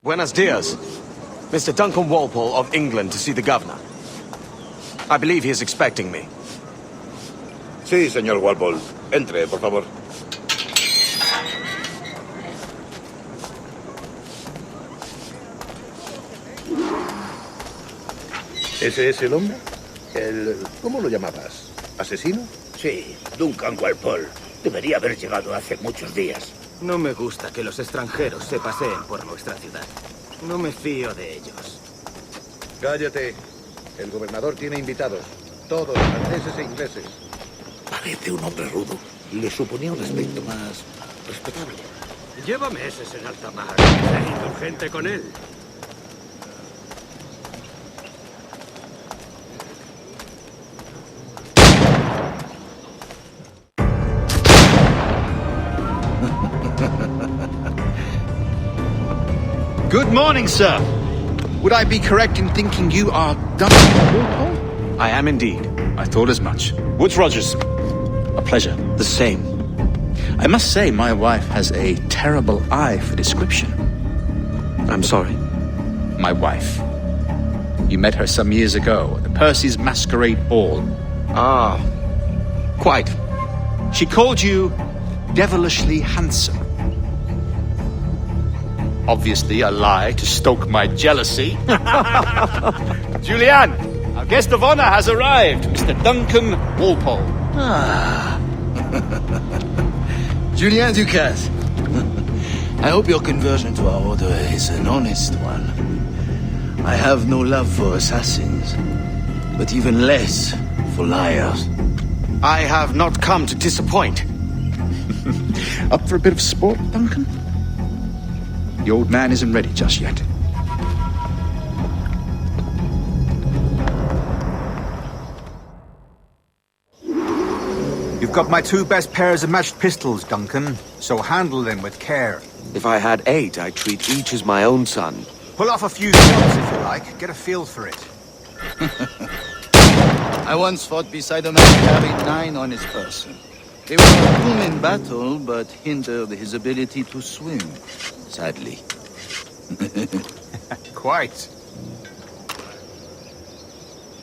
Buenos dias. Mr. Duncan Walpole of England to see the governor. I believe he is expecting me. Sí, señor Walpole. Entre, por favor. ¿Ese es el hombre? ¿Cómo lo llamabas? ¿Asesino? Sí, Duncan Walpole. Debería haber llegado hace muchos días. No me gusta que los extranjeros se paseen por nuestra ciudad. No me fío de ellos. Cállate. El gobernador tiene invitados. Todos, franceses e ingleses. Parece un hombre rudo. Le suponía un aspecto más respetable. Lleva meses en alta mar. Sé indulgente con él. Good morning, sir. Would I be correct in thinking you are Duncan Walpole? I am indeed. I thought as much. Woods Rogers. A pleasure. The same. I must say my wife has a terrible eye for description. I'm sorry. My wife. You met her some years ago at the Percy's Masquerade Ball. Ah, quite. She called you devilishly handsome. Obviously a lie to stoke my jealousy. Julianne, our guest of honor has arrived, Mr. Duncan Walpole. Ah. Julien Ducasse. I hope your conversion to our order is an honest one. I have no love for assassins, but even less for liars. I have not come to disappoint. Up for a bit of sport, Duncan? The old man isn't ready just yet. You've got my two best pairs of matched pistols, Duncan, so handle them with care. If I had 8, I'd treat each as my own son. Pull off a few shots if you like, get a feel for it. I once fought beside a man who carried 9 on his person. They were a boom in battle, but hindered his ability to swim, sadly. Quite.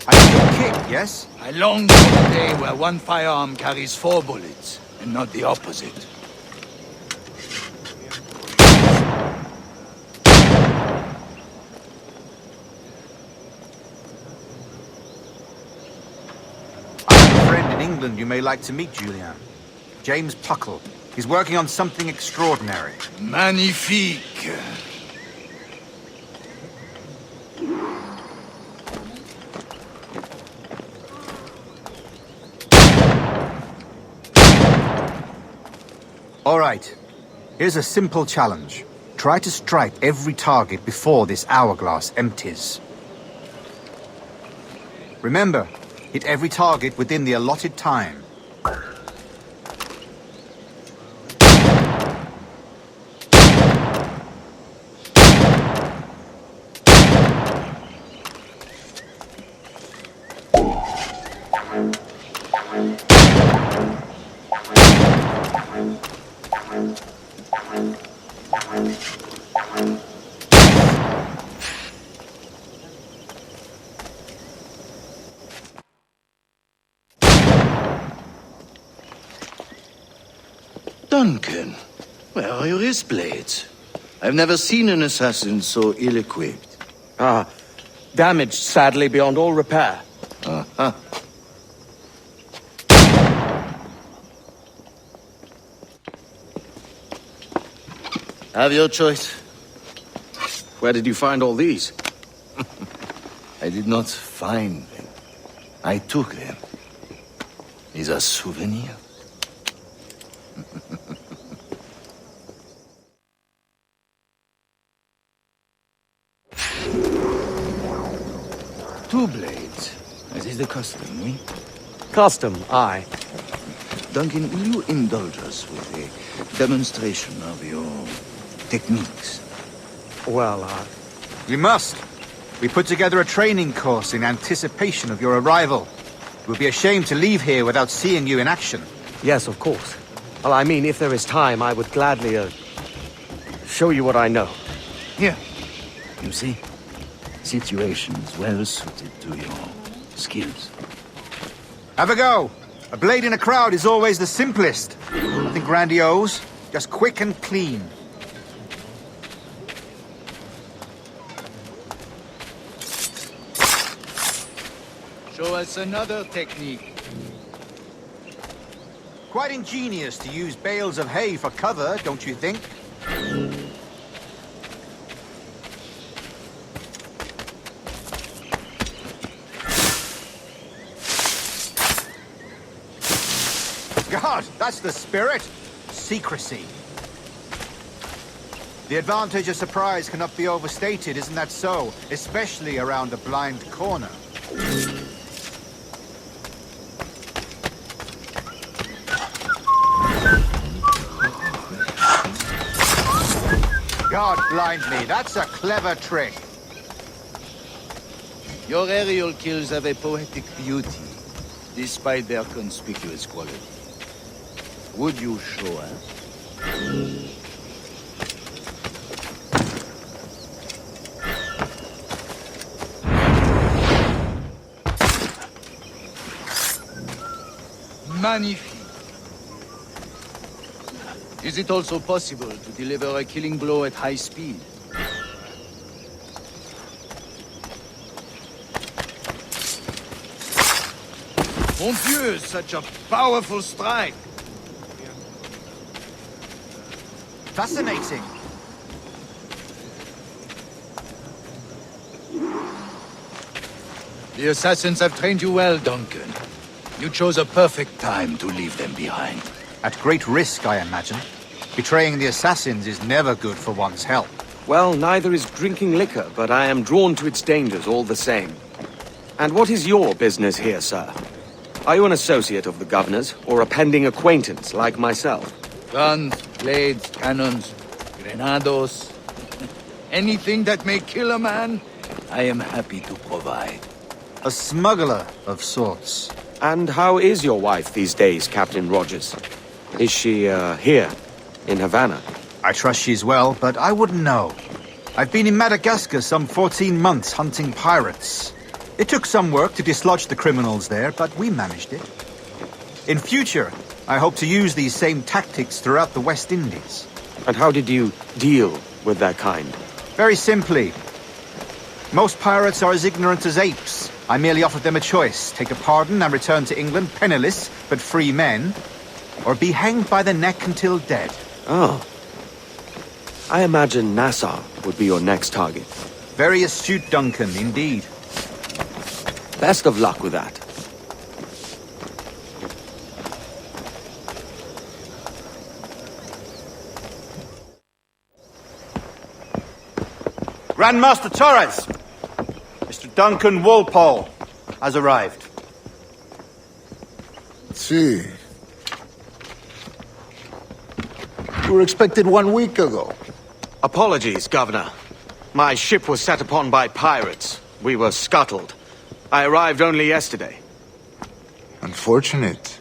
I can kick, yes? I long for the day where one firearm carries 4 bullets, and not the opposite. I have a friend in England you may like to meet, Julian. James Puckle. He's working on something extraordinary. Magnifique! All right. Here's a simple challenge. Try to strike every target before this hourglass empties. Remember, hit every target within the allotted time. Duncan, where are your wrist blades? I've never seen an assassin so ill-equipped. Ah, damaged sadly beyond all repair. Uh-huh. Have your choice. Where did you find all these? I did not find them. I took them. These are souvenirs. Two blades. As is the custom, oui? Custom, aye. Duncan, will you indulge us with a demonstration of your techniques? Well, We must. We put together a training course in anticipation of your arrival. It would be a shame to leave here without seeing you in action. yes, of course. Well, I mean, if there is time, I would gladly, show you what I know. Here, You see? Situations well suited to your skills. Have a go. A blade in a crowd is always the simplest. Nothing grandiose, just quick and clean. Show us another technique. Quite ingenious to use bales of hay for cover, don't you think? God, that's the spirit. Secrecy. The advantage of surprise cannot be overstated, isn't that so? Especially around a blind corner. God blind me, that's a clever trick. Your aerial kills have a poetic beauty, despite their conspicuous quality. Would you show us? Magnifique. Is it also possible to deliver a killing blow at high speed? Mon Dieu, such a powerful strike! Fascinating. The assassins have trained you well, Duncan. You chose a perfect time to leave them behind. At great risk, I imagine. Betraying the assassins is never good for one's health. Well, neither is drinking liquor, but I am drawn to its dangers all the same. And what is your business here, sir? Are you an associate of the governor's, or a pending acquaintance like myself? Guns, blades, cannons, grenados. Anything that may kill a man, I am happy to provide. A smuggler of sorts. And how is your wife these days, Captain Rogers? Is she, here, in Havana? I trust she's well, but I wouldn't know. I've been in Madagascar some 14 months hunting pirates. It took some work to dislodge the criminals there, but we managed it. In future, I hope to use these same tactics throughout the West Indies. And how did you deal with that kind? Very simply. Most pirates are as ignorant as apes. I merely offered them a choice. Take a pardon and return to England penniless, but free men, or be hanged by the neck until dead. Oh. I imagine Nassau would be your next target. Very astute, Duncan, indeed. Best of luck with that. Grandmaster Torres! Mr. Duncan Walpole has arrived. See. You were expected 1 week ago. Apologies, Governor. My ship was set upon by pirates. We were scuttled. I arrived only yesterday. Unfortunate.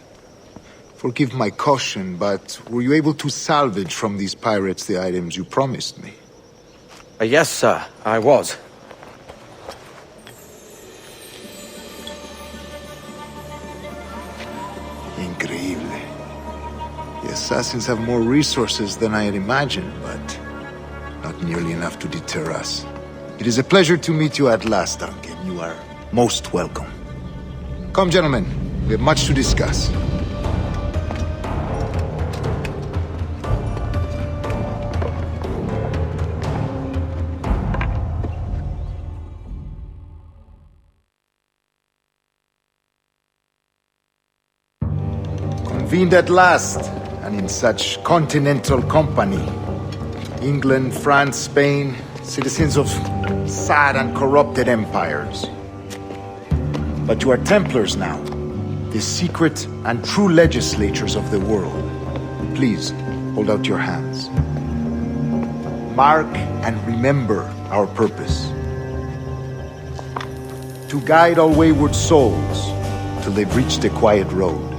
Forgive my caution, but were you able to salvage from these pirates the items you promised me? Yes, sir, I was. Increíble. The assassins have more resources than I had imagined, but not nearly enough to deter us. It is a pleasure to meet you at last, Duncan. You are most welcome. Come, gentlemen. We have much to discuss. Convened at last, and in such continental company. England, France, Spain, citizens of sad and corrupted empires. But you are Templars now, the secret and true legislators of the world. Please, hold out your hands. Mark and remember our purpose. To guide all wayward souls till they've reached the quiet road.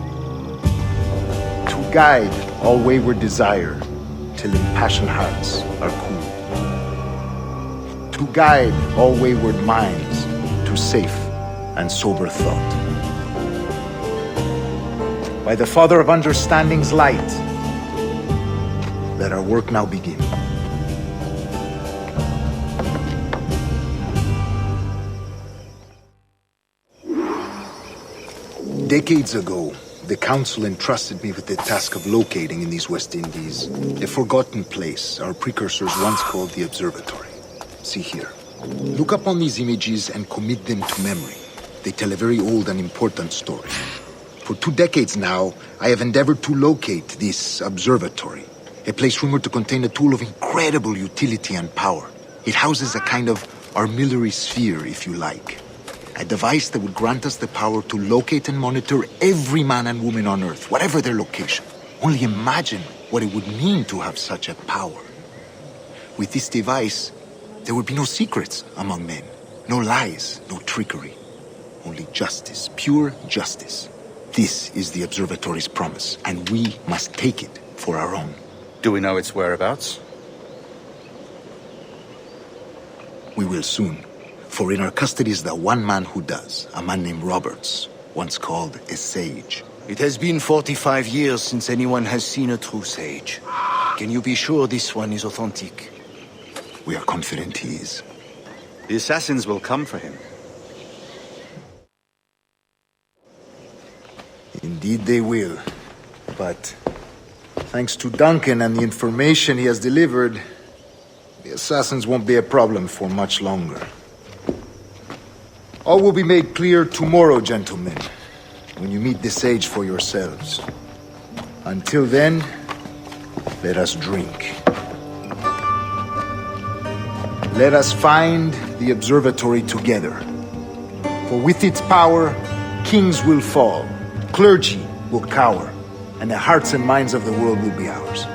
To guide all wayward desire till impassioned hearts are cool. to guide all wayward minds to safe and sober thought. By the Father of Understanding's light, let our work now begin. Decades ago, the Council entrusted me with the task of locating in these West Indies a forgotten place our precursors once called the Observatory. See here. Look upon these images and commit them to memory. They tell a very old and important story. For 2 decades now, I have endeavored to locate this observatory, a place rumored to contain a tool of incredible utility and power. It houses a kind of armillary sphere, if you like. A device that would grant us the power to locate and monitor every man and woman on Earth, whatever their location. Only imagine what it would mean to have such a power. With this device, there would be no secrets among men, no lies, no trickery. Only justice, pure justice. This is the observatory's promise, and we must take it for our own. Do we know its whereabouts? We will soon. For in our custody is the one man who does, a man named Roberts, once called a sage. It has been 45 years since anyone has seen a true sage. Can you be sure this one is authentic? We are confident he is. The assassins will come for him. Indeed they will. But thanks to Duncan and the information he has delivered, the assassins won't be a problem for much longer. All will be made clear tomorrow, gentlemen, when you meet the sage for yourselves. Until then, let us drink. Let us find the observatory together. For with its power, kings will fall, clergy will cower, and the hearts and minds of the world will be ours.